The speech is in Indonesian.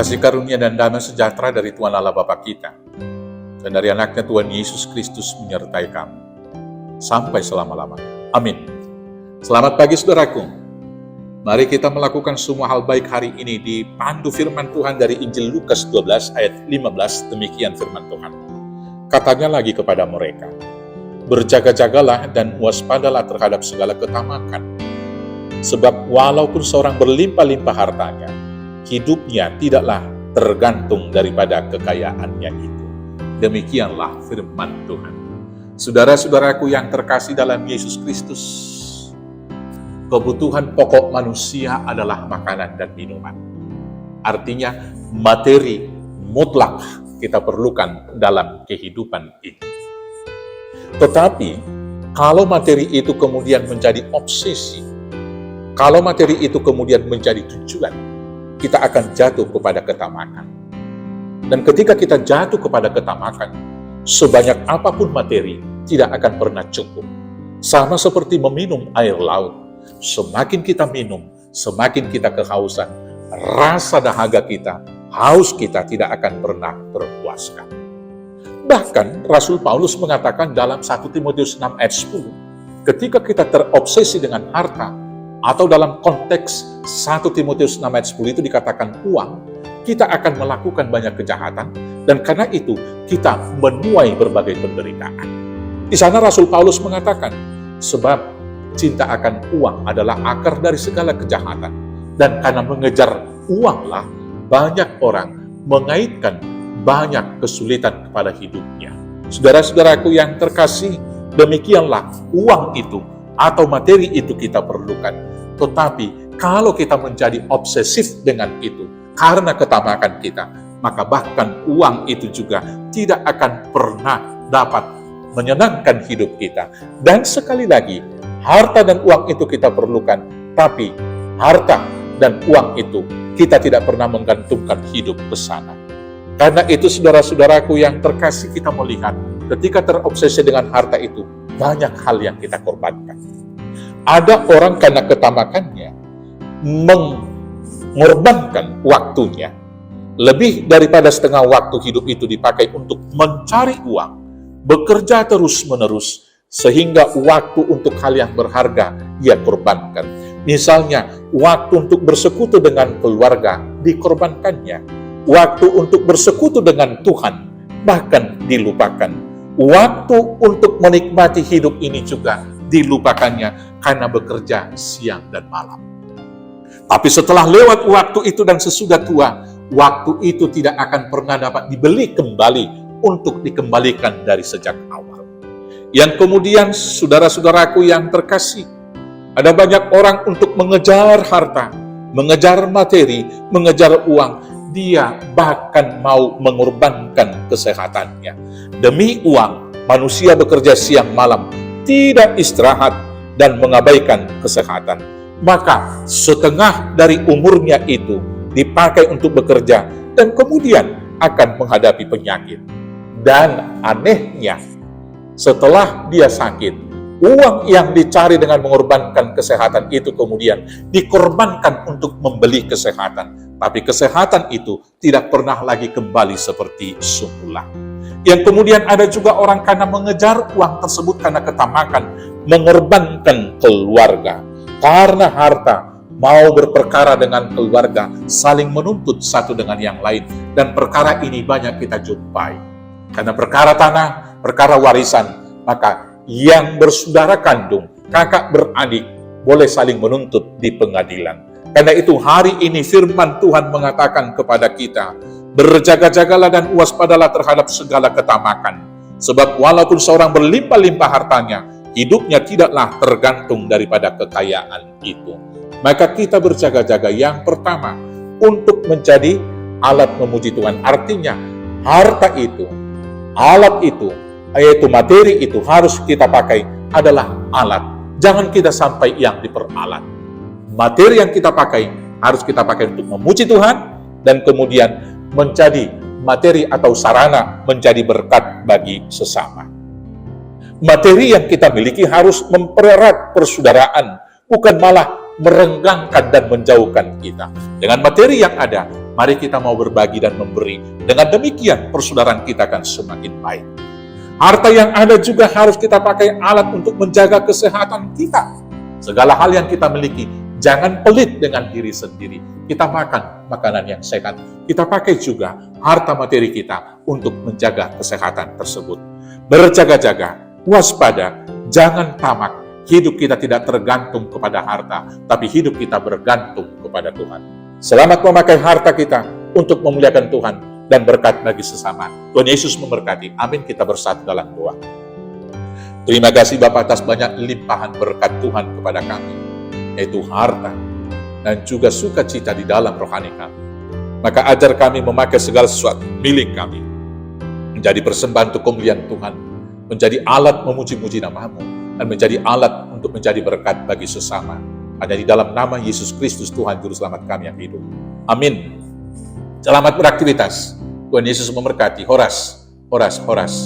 kasih karunia dan damai sejahtera dari Tuhan Allah Bapa kita, dan dari anaknya Tuhan Yesus Kristus menyertai kamu, sampai selama-lamanya. Amin. Selamat pagi saudaraku. Mari kita melakukan semua hal baik hari ini dipandu firman Tuhan dari Injil Lukas 12 ayat 15, demikian firman Tuhan. Katanya lagi kepada mereka, berjaga-jagalah dan waspadalah terhadap segala ketamakan. Sebab walaupun seorang berlimpah-limpah hartanya, hidupnya tidaklah tergantung daripada kekayaannya itu. Demikianlah firman Tuhan. Saudara-saudaraku yang terkasih dalam Yesus Kristus, kebutuhan pokok manusia adalah makanan dan minuman. Artinya materi mutlak kita perlukan dalam kehidupan ini. Tetapi kalau materi itu kemudian menjadi obsesi, kalau materi itu kemudian menjadi tujuan, kita akan jatuh kepada ketamakan. Dan ketika kita jatuh kepada ketamakan, sebanyak apapun materi tidak akan pernah cukup. Sama seperti meminum air laut. Semakin kita minum, semakin kita kehausan. Rasa dahaga kita, haus kita tidak akan pernah terpuaskan. Bahkan Rasul Paulus mengatakan dalam 1 Timotius 6 ayat 10, ketika kita terobsesi dengan harta, atau dalam konteks 1 Timotius 6 ayat 10 itu dikatakan uang, kita akan melakukan banyak kejahatan, dan karena itu kita menuai berbagai penderitaan. Di sana Rasul Paulus mengatakan, sebab cinta akan uang adalah akar dari segala kejahatan, dan karena mengejar uanglah banyak orang mengaitkan banyak kesulitan kepada hidupnya. Saudara-saudaraku yang terkasih, demikianlah uang itu atau materi itu kita perlukan. Tetapi kalau kita menjadi obsesif dengan itu karena ketamakan kita, maka bahkan uang itu juga tidak akan pernah dapat menyenangkan hidup kita. Dan sekali lagi, harta dan uang itu kita perlukan, tapi harta dan uang itu kita tidak pernah menggantungkan hidup ke sana. Karena itu saudara-saudaraku yang terkasih, kita melihat ketika terobsesi dengan harta itu, banyak hal yang kita korbankan. Ada orang karena ketamakannya mengorbankan waktunya. Lebih daripada setengah waktu hidup itu dipakai untuk mencari uang, bekerja terus-menerus, sehingga waktu untuk hal yang berharga ia korbankan. Misalnya, waktu untuk bersekutu dengan keluarga dikorbankannya. Waktu untuk bersekutu dengan Tuhan bahkan dilupakan. Waktu untuk menikmati hidup ini juga dilupakannya karena bekerja siang dan malam. Tapi setelah lewat waktu itu dan sesudah tua, waktu itu tidak akan pernah dapat dibeli kembali untuk dikembalikan dari sejak awal. Yang kemudian saudara-saudaraku yang terkasih, ada banyak orang untuk mengejar harta, mengejar materi, mengejar uang. Dia bahkan mau mengorbankan kesehatannya. Demi uang, manusia bekerja siang malam, tidak istirahat, dan mengabaikan kesehatan. Maka setengah dari umurnya itu dipakai untuk bekerja dan kemudian akan menghadapi penyakit. Dan anehnya, setelah dia sakit, uang yang dicari dengan mengorbankan kesehatan itu kemudian dikorbankan untuk membeli kesehatan. Tapi kesehatan itu tidak pernah lagi kembali seperti semula. Yang kemudian ada juga orang karena mengejar uang tersebut karena ketamakan, mengorbankan keluarga. Karena harta, mau berperkara dengan keluarga, saling menuntut satu dengan yang lain. Dan perkara ini banyak kita jumpai. Karena perkara tanah, perkara warisan, maka yang bersaudara kandung, kakak beradik, boleh saling menuntut di pengadilan. Karena itu hari ini firman Tuhan mengatakan kepada kita, berjaga-jagalah dan waspadalah terhadap segala ketamakan. Sebab walaupun seorang berlimpah-limpah hartanya, hidupnya tidaklah tergantung daripada kekayaan itu. Maka kita berjaga-jaga yang pertama untuk menjadi alat memuji Tuhan. Artinya harta itu, alat itu, yaitu materi itu harus kita pakai adalah alat. Jangan kita sampai yang diperalat. Materi yang kita pakai harus kita pakai untuk memuji Tuhan dan kemudian menjadi materi atau sarana menjadi berkat bagi sesama. Materi yang kita miliki harus mempererat persaudaraan, bukan malah merenggangkan dan menjauhkan kita. Dengan materi yang ada, Mari kita mau berbagi dan memberi. Dengan demikian, persaudaraan kita akan semakin baik. Harta yang ada juga harus kita pakai alat untuk menjaga kesehatan kita. Segala hal yang kita miliki, jangan pelit dengan diri sendiri. Kita makan makanan yang sehat. Kita pakai juga harta materi kita untuk menjaga kesehatan tersebut. Berjaga-jaga, waspada, jangan tamak. Hidup kita tidak tergantung kepada harta, tapi hidup kita bergantung kepada Tuhan. Selamat memakai harta kita untuk memuliakan Tuhan dan berkat bagi sesama. Tuhan Yesus memberkati. Amin. Kita bersatu dalam doa. Terima kasih Bapa atas banyak limpahan berkat Tuhan kepada kami, yaitu harta dan juga sukacita di dalam rohani kami. Maka ajar kami memakai segala sesuatu milik kami, menjadi persembahan untuk kemuliaan Tuhan, menjadi alat memuji-muji nama-Mu, dan menjadi alat untuk menjadi berkat bagi sesama. Hanya di dalam nama Yesus Kristus Tuhan Juru Selamat kami yang hidup. Amin. Selamat beraktivitas. Tuhan Yesus memberkati. Horas, horas, horas.